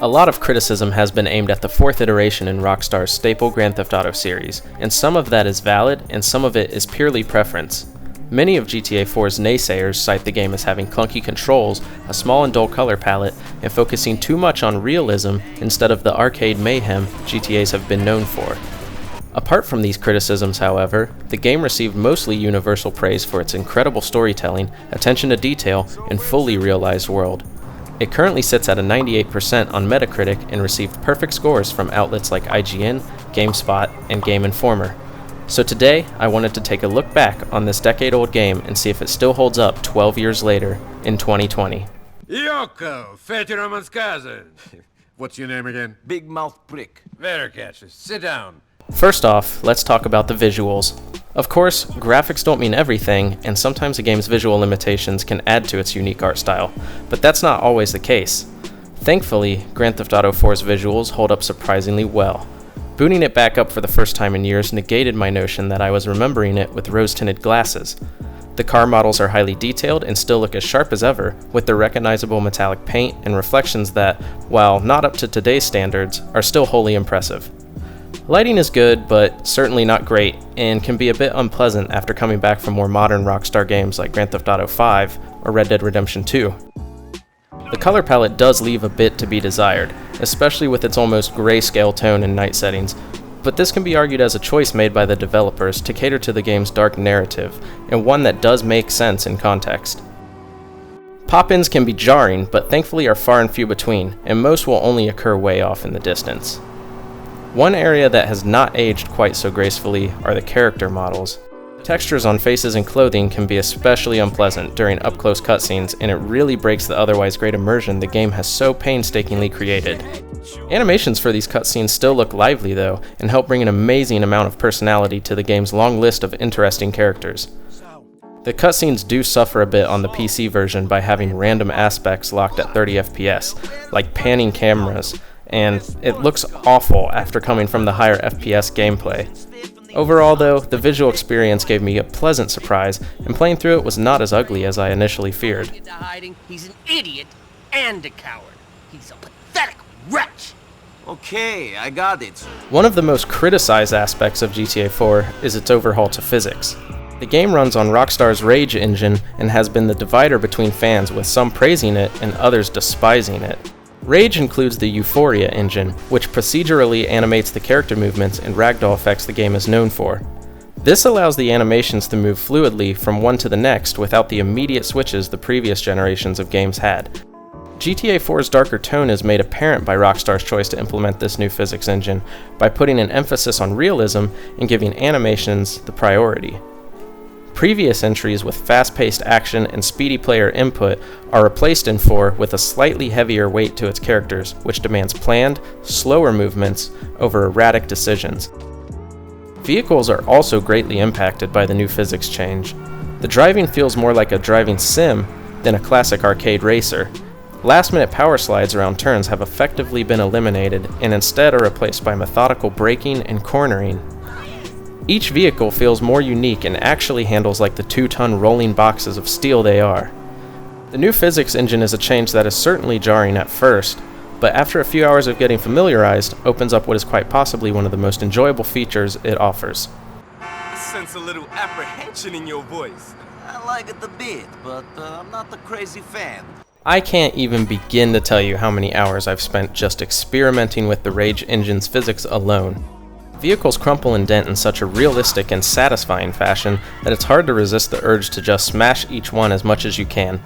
A lot of criticism has been aimed at the fourth iteration in Rockstar's staple Grand Theft Auto series, and some of that is valid and some of it is purely preference. Many of GTA4's naysayers cite the game as having clunky controls, a small and dull color palette, and focusing too much on realism instead of the arcade mayhem GTAs have been known for. Apart from these criticisms, however, the game received mostly universal praise for its incredible storytelling, attention to detail, and fully realized world. It currently sits at a 98% on Metacritic and received perfect scores from outlets like IGN, GameSpot, and Game Informer. So today, I wanted to take a look back on this decade-old game and see if it still holds up 12 years later in 2020. Yoko, fete romanskaze. What's your name again? Big Mouth Prick. Very catchy. Sit down. First off, let's talk about the visuals. Of course, graphics don't mean everything, and sometimes a game's visual limitations can add to its unique art style, but that's not always the case. Thankfully, Grand Theft Auto 4's visuals hold up surprisingly well. Booting it back up for the first time in years negated my notion that I was remembering it with rose-tinted glasses. The car models are highly detailed and still look as sharp as ever, with the recognizable metallic paint and reflections that, while not up to today's standards, are still wholly impressive. Lighting is good, but certainly not great, and can be a bit unpleasant after coming back from more modern Rockstar games like Grand Theft Auto 5 or Red Dead Redemption 2. The color palette does leave a bit to be desired, especially with its almost grayscale tone in night settings, but this can be argued as a choice made by the developers to cater to the game's dark narrative, and one that does make sense in context. Pop-ins can be jarring, but thankfully are far and few between, and most will only occur way off in the distance. One area that has not aged quite so gracefully are the character models. Textures on faces and clothing can be especially unpleasant during up-close cutscenes, and it really breaks the otherwise great immersion the game has so painstakingly created. Animations for these cutscenes still look lively though, and help bring an amazing amount of personality to the game's long list of interesting characters. The cutscenes do suffer a bit on the PC version by having random aspects locked at 30 FPS, like panning cameras, and it looks awful after coming from the higher FPS gameplay. Overall though, the visual experience gave me a pleasant surprise, and playing through it was not as ugly as I initially feared. He's an idiot and a coward. He's a pathetic wretch. Okay, I got it. One of the most criticized aspects of GTA 4 is its overhaul to physics. The game runs on Rockstar's Rage engine and has been the divider between fans, with some praising it and others despising it. Rage includes the Euphoria engine, which procedurally animates the character movements and ragdoll effects the game is known for. This allows the animations to move fluidly from one to the next without the immediate switches the previous generations of games had. GTA 4's darker tone is made apparent by Rockstar's choice to implement this new physics engine by putting an emphasis on realism and giving animations the priority. Previous entries with fast-paced action and speedy player input are replaced in 4 with a slightly heavier weight to its characters, which demands planned, slower movements over erratic decisions. Vehicles are also greatly impacted by the new physics change. The driving feels more like a driving sim than a classic arcade racer. Last-minute power slides around turns have effectively been eliminated and instead are replaced by methodical braking and cornering. Each vehicle feels more unique and actually handles like the 2-ton rolling boxes of steel they are. The new physics engine is a change that is certainly jarring at first, but after a few hours of getting familiarized, opens up what is quite possibly one of the most enjoyable features it offers. I sense a little apprehension in your voice. I like it a bit, but I'm not a crazy fan. I can't even begin to tell you how many hours I've spent just experimenting with the Rage engine's physics alone. Vehicles crumple and dent in such a realistic and satisfying fashion that it's hard to resist the urge to just smash each one as much as you can.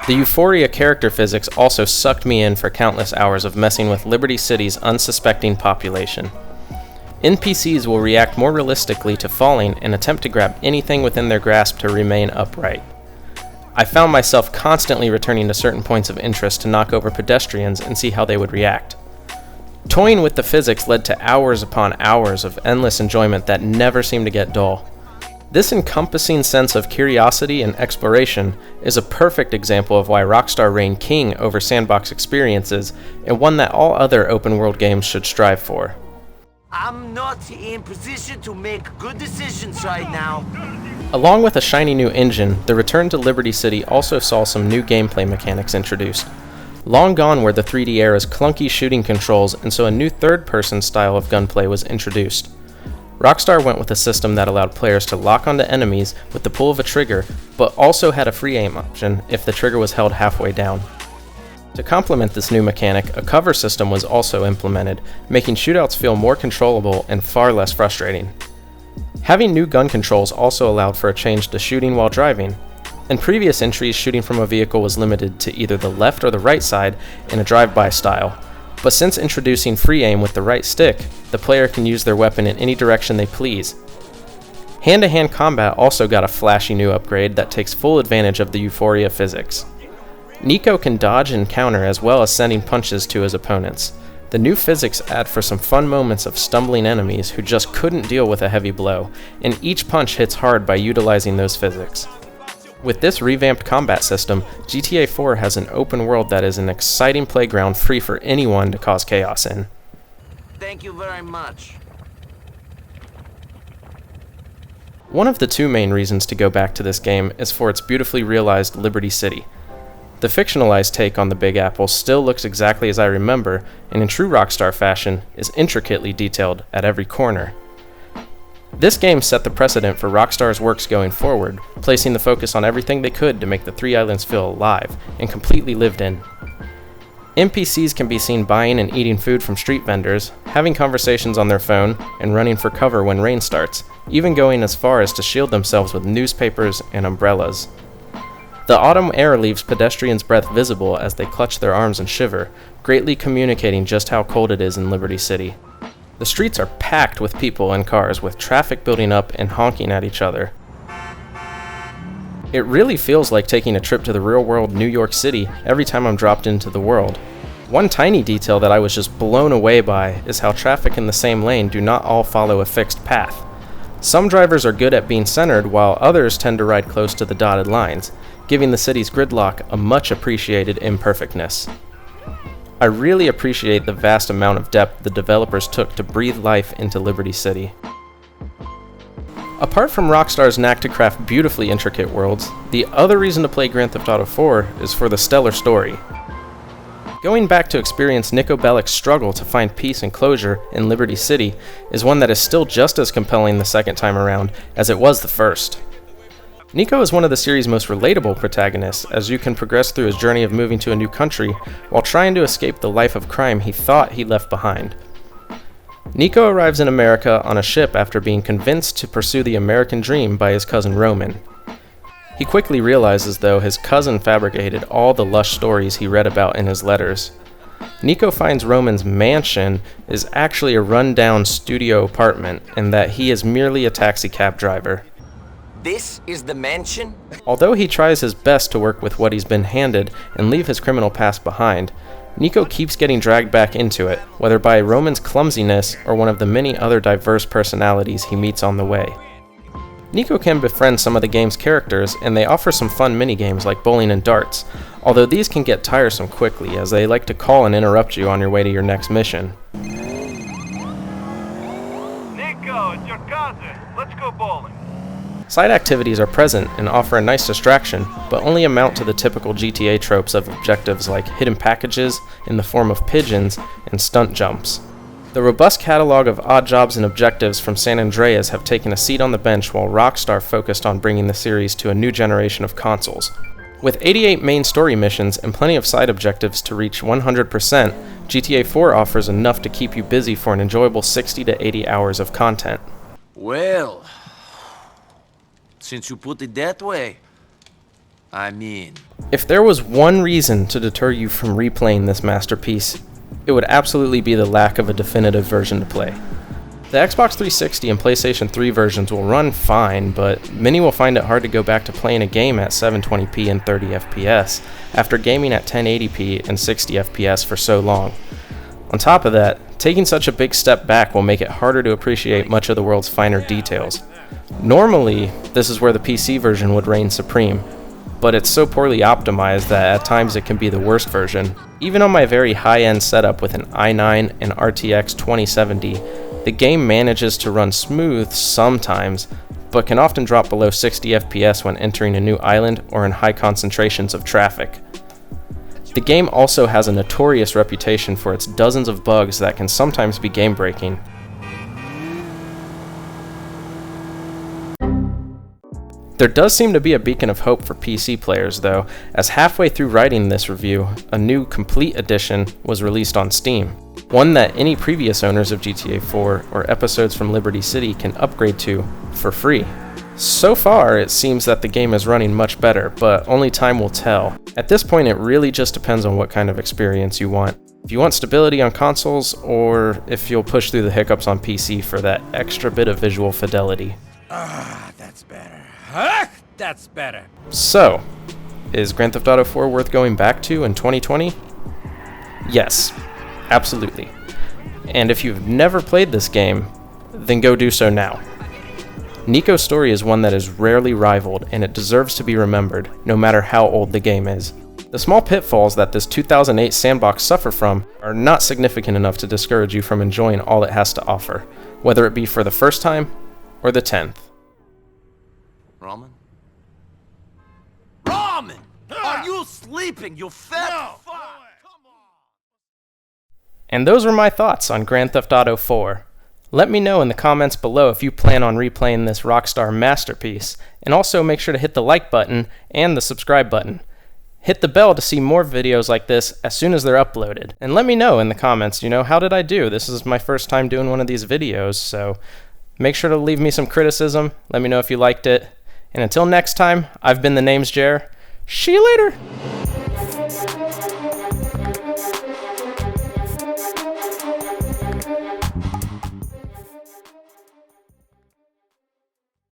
The Euphoria character physics also sucked me in for countless hours of messing with Liberty City's unsuspecting population. NPCs will react more realistically to falling and attempt to grab anything within their grasp to remain upright. I found myself constantly returning to certain points of interest to knock over pedestrians and see how they would react. Toying with the physics led to hours upon hours of endless enjoyment that never seemed to get dull. This encompassing sense of curiosity and exploration is a perfect example of why Rockstar reigned king over sandbox experiences, and one that all other open-world games should strive for. I'm not in position to make good decisions right now. Along with a shiny new engine, the return to Liberty City also saw some new gameplay mechanics introduced. Long gone were the 3D era's clunky shooting controls, and so a new third-person style of gunplay was introduced. Rockstar went with a system that allowed players to lock onto enemies with the pull of a trigger, but also had a free aim option if the trigger was held halfway down. To complement this new mechanic, a cover system was also implemented, making shootouts feel more controllable and far less frustrating. Having new gun controls also allowed for a change to shooting while driving. In previous entries, shooting from a vehicle was limited to either the left or the right side in a drive-by style, but since introducing free aim with the right stick, the player can use their weapon in any direction they please. Hand-to-hand combat also got a flashy new upgrade that takes full advantage of the Euphoria physics. Nico can dodge and counter as well as sending punches to his opponents. The new physics add for some fun moments of stumbling enemies who just couldn't deal with a heavy blow, and each punch hits hard by utilizing those physics. With this revamped combat system, GTA4 has an open world that is an exciting playground free for anyone to cause chaos in. Thank you very much. One of the two main reasons to go back to this game is for its beautifully realized Liberty City. The fictionalized take on the Big Apple still looks exactly as I remember, and in true Rockstar fashion, is intricately detailed at every corner. This game set the precedent for Rockstar's works going forward, placing the focus on everything they could to make the three islands feel alive and completely lived in. NPCs can be seen buying and eating food from street vendors, having conversations on their phone, and running for cover when rain starts, even going as far as to shield themselves with newspapers and umbrellas. The autumn air leaves pedestrians' breath visible as they clutch their arms and shiver, greatly communicating just how cold it is in Liberty City. The streets are packed with people and cars, with traffic building up and honking at each other. It really feels like taking a trip to the real-world New York City every time I'm dropped into the world. One tiny detail that I was just blown away by is how traffic in the same lane do not all follow a fixed path. Some drivers are good at being centered, while others tend to ride close to the dotted lines, giving the city's gridlock a much appreciated imperfectness. I really appreciate the vast amount of depth the developers took to breathe life into Liberty City. Apart from Rockstar's knack to craft beautifully intricate worlds, the other reason to play Grand Theft Auto 4 is for the stellar story. Going back to experience Nico Bellic's struggle to find peace and closure in Liberty City is one that is still just as compelling the second time around as it was the first. Nico is one of the series' most relatable protagonists, as you can progress through his journey of moving to a new country while trying to escape the life of crime he thought he left behind. Nico arrives in America on a ship after being convinced to pursue the American dream by his cousin Roman. He quickly realizes, though, his cousin fabricated all the lush stories he read about in his letters. Nico finds Roman's mansion is actually a run-down studio apartment, and that he is merely a taxi cab driver. This is the mansion? Although he tries his best to work with what he's been handed and leave his criminal past behind, Nico keeps getting dragged back into it, whether by Roman's clumsiness or one of the many other diverse personalities he meets on the way. Nico can befriend some of the game's characters, and they offer some fun minigames like bowling and darts, although these can get tiresome quickly as they like to call and interrupt you on your way to your next mission. Nico, it's your cousin. Let's go bowling. Side activities are present and offer a nice distraction, but only amount to the typical GTA tropes of objectives like hidden packages in the form of pigeons and stunt jumps. The robust catalog of odd jobs and objectives from San Andreas have taken a seat on the bench while Rockstar focused on bringing the series to a new generation of consoles. With 88 main story missions and plenty of side objectives to reach 100%, GTA 4 offers enough to keep you busy for an enjoyable 60 to 80 hours of content. Well, since you put it that way, I mean... If there was one reason to deter you from replaying this masterpiece, it would absolutely be the lack of a definitive version to play. The Xbox 360 and PlayStation 3 versions will run fine, but many will find it hard to go back to playing a game at 720p and 30 FPS after gaming at 1080p and 60 FPS for so long. On top of that, taking such a big step back will make it harder to appreciate much of the world's finer details. Normally, this is where the PC version would reign supreme, but it's so poorly optimized that at times it can be the worst version. Even on my very high-end setup with an i9 and RTX 2070, the game manages to run smooth sometimes, but can often drop below 60 FPS when entering a new island or in high concentrations of traffic. The game also has a notorious reputation for its dozens of bugs that can sometimes be game-breaking. There does seem to be a beacon of hope for PC players though, as halfway through writing this review, a new complete edition was released on Steam. One that any previous owners of GTA4 or episodes from Liberty City can upgrade to for free. So far, it seems that the game is running much better, but only time will tell. At this point, it really just depends on what kind of experience you want. If you want stability on consoles, or if you'll push through the hiccups on PC for that extra bit of visual fidelity. That's better. That's better. So, is Grand Theft Auto 4 worth going back to in 2020? Yes, absolutely. And if you've never played this game, then go do so now. Nico's story is one that is rarely rivaled, and it deserves to be remembered, no matter how old the game is. The small pitfalls that this 2008 sandbox suffer from are not significant enough to discourage you from enjoying all it has to offer, whether it be for the first time or the 10th. Ramen? Ramen! Are you sleeping, you fat fuck? Come on! And those were my thoughts on Grand Theft Auto 4. Let me know in the comments below if you plan on replaying this Rockstar masterpiece, and also make sure to hit the like button and the subscribe button. Hit the bell to see more videos like this as soon as they're uploaded. And let me know in the comments, how did I do? This is my first time doing one of these videos, so make sure to leave me some criticism. Let me know if you liked it. And until next time, I've been TheNamesJER. See you later!